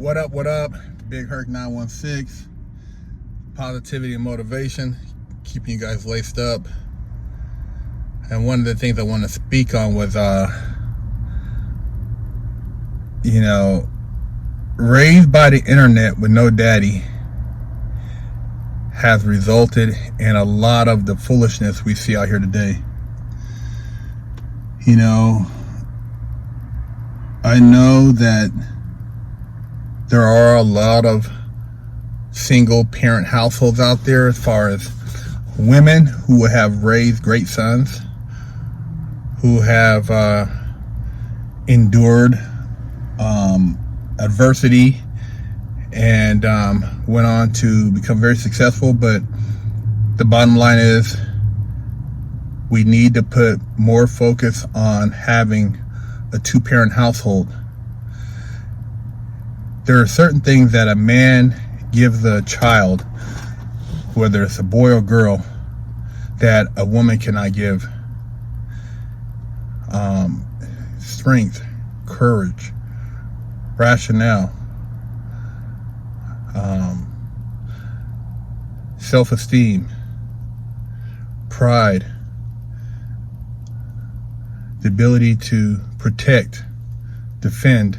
What up, Big Herc916, positivity and motivation, keeping you guys laced up. And one of the things I want to speak on was, raised by the internet with no daddy has resulted in a lot of the foolishness we see out here today. I know that there are a lot of single parent households out there, as far as women who have raised great sons, who have endured adversity and went on to become very successful. But the bottom line is, we need to put more focus on having a two-parent household. There are certain things that a man gives a child, whether it's a boy or girl, that a woman cannot give. Strength, courage, rationale, self-esteem, pride, the ability to protect, defend,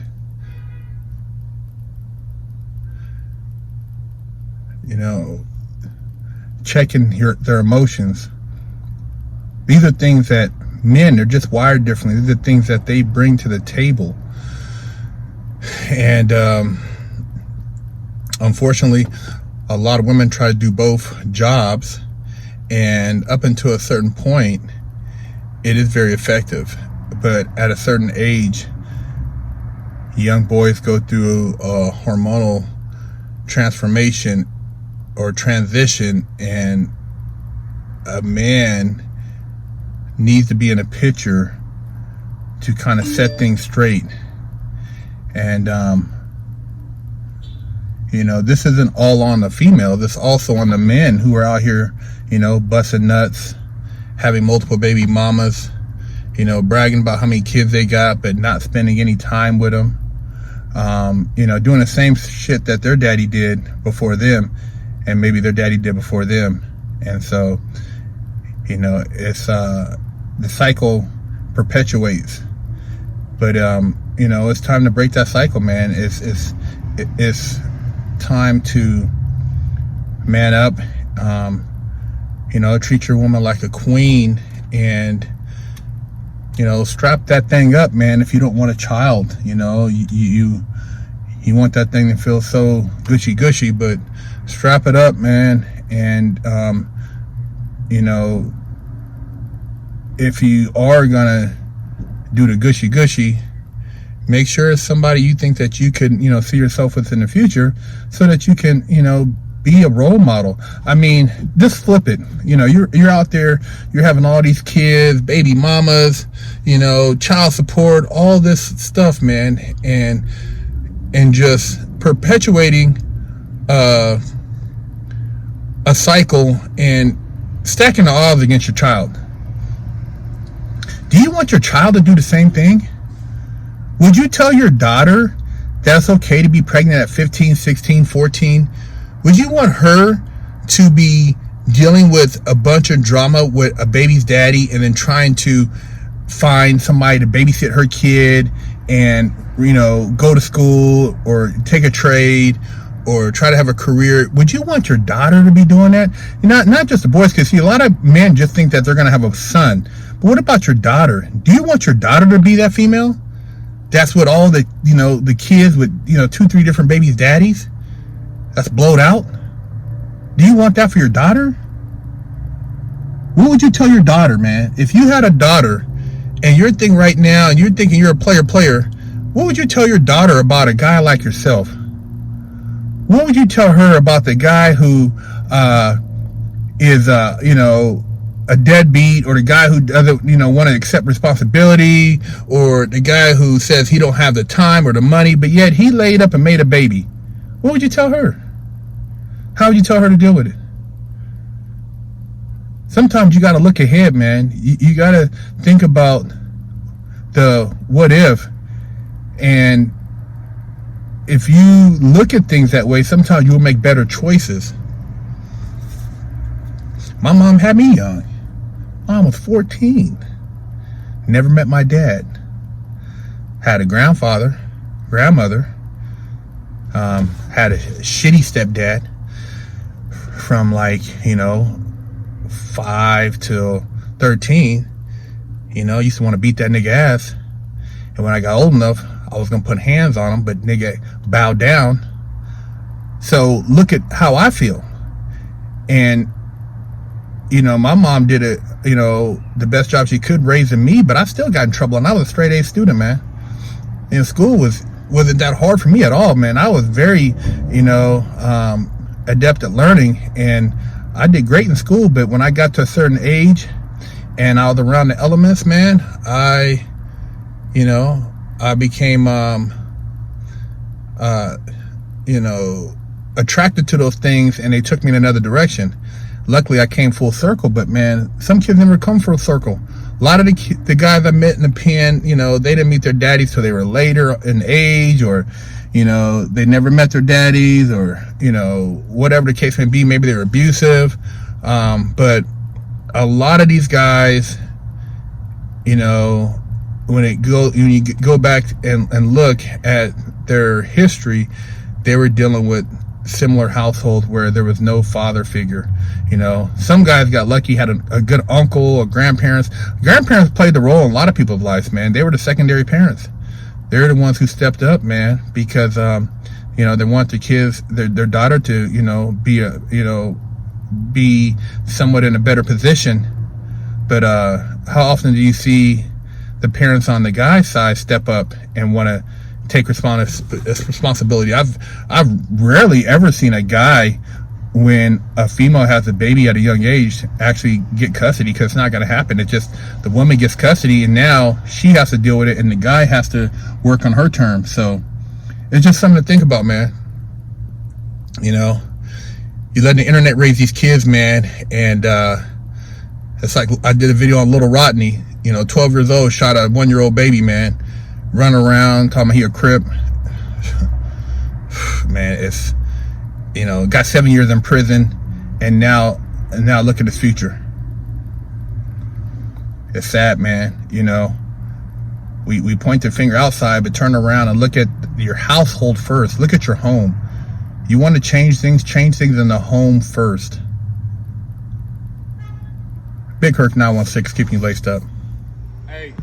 checking their emotions. These are things that men are just wired differently. These are things that they bring to the table. And unfortunately, a lot of women try to do both jobs, and up until a certain point, it is very effective. But at a certain age, young boys go through a hormonal transformation or transition, and a man needs to be in a picture to kind of set things straight. And this isn't all on the female, this is also on the men who are out here, busting nuts, having multiple baby mamas, bragging about how many kids they got, but not spending any time with them. Doing the same shit that their daddy did before them, and maybe their daddy did before them. And so, it's the cycle perpetuates. But it's time to break that cycle, man. It's time to man up. Treat your woman like a queen, and strap that thing up, man. If you don't want a child, you want that thing to feel so gushy, but strap it up, man. And if you are gonna do the gushy, make sure it's somebody you think that you could see yourself with in the future, so that you can be a role model. I mean, just flip it. You're out there, you're having all these kids, baby mamas, child support, all this stuff, man, and just perpetuating a cycle and stacking the odds against your child. Do you want your child to do the same thing? Would you tell your daughter that's okay to be pregnant at 15, 16, 14? Would you want her to be dealing with a bunch of drama with a baby's daddy, and then trying to find somebody to babysit her kid and, go to school or take a trade or try to have a career? Would you want your daughter to be doing that? Not just the boys, because see, a lot of men just think that they're going to have a son. But what about your daughter? Do you want your daughter to be that female? That's what all the, the kids with, 2-3 different babies' daddies, that's blowed out. Do you want that for your daughter? What would you tell your daughter, man? If you had a daughter and you're thinking right now, and you're thinking you're a player, what would you tell your daughter about a guy like yourself? What would you tell her about the guy who is, a deadbeat, or the guy who doesn't, want to accept responsibility, or the guy who says he don't have the time or the money, but yet he laid up and made a baby? What would you tell her? How would you tell her to deal with it? Sometimes you got to look ahead, man. You got to think about the what if, and if you look at things that way, sometimes you'll make better choices. My mom had me young. Mom was 14. Never met my dad. Had a grandfather, grandmother. Had a shitty stepdad from 5 to 13. Used to want to beat that nigga ass. And when I got old enough, I was going to put hands on him, but nigga bowed down. So look at how I feel. And, my mom did the best job she could raising me, but I still got in trouble. And I was a straight A student, man. And school wasn't that hard for me at all, man. I was very, adept at learning, and I did great in school. But when I got to a certain age and I was around the elements, man, I became, attracted to those things, and they took me in another direction. Luckily, I came full circle, but man, some kids never come full circle. A lot of the guys I met in the pen, they didn't meet their daddies till they were later in age, or, they never met their daddies, or, whatever the case may be. Maybe they were abusive. But a lot of these guys, when you go back and look at their history, they were dealing with similar households where there was no father figure. Some guys got lucky, had a good uncle or grandparents. Grandparents played the role in a lot of people's lives, man. They were the secondary parents. They're the ones who stepped up, man, because they want their kids, their daughter to be somewhat in a better position. But how often do you see the parents on the guy's side step up and want to take responsibility? I've rarely ever seen a guy, when a female has a baby at a young age, actually get custody, because it's not going to happen. It's just the woman gets custody, and now she has to deal with it, and the guy has to work on her terms. So it's just something to think about, man. You let the internet raise these kids, man, and it's like I did a video on Little Rodney. 12 years old, shot a 1-year-old baby, man, run around talking about he a Crip. Man, it's got 7 years in prison, and now look at his future. It's sad, man. We point the finger outside, but turn around and look at your household first. Look at your home. You want to change things in the home first. Big Herc916, keeping you laced up. Hey.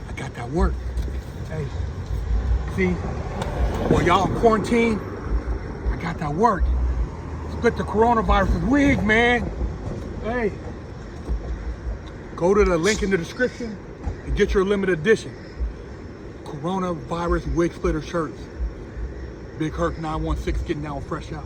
I got that work. Hey. See? Well, y'all in quarantine, I got that work. Split the coronavirus wig, man. Hey. Go to the link in the description and get your limited edition coronavirus wig splitter shirts. Big Herc916 getting down fresh out.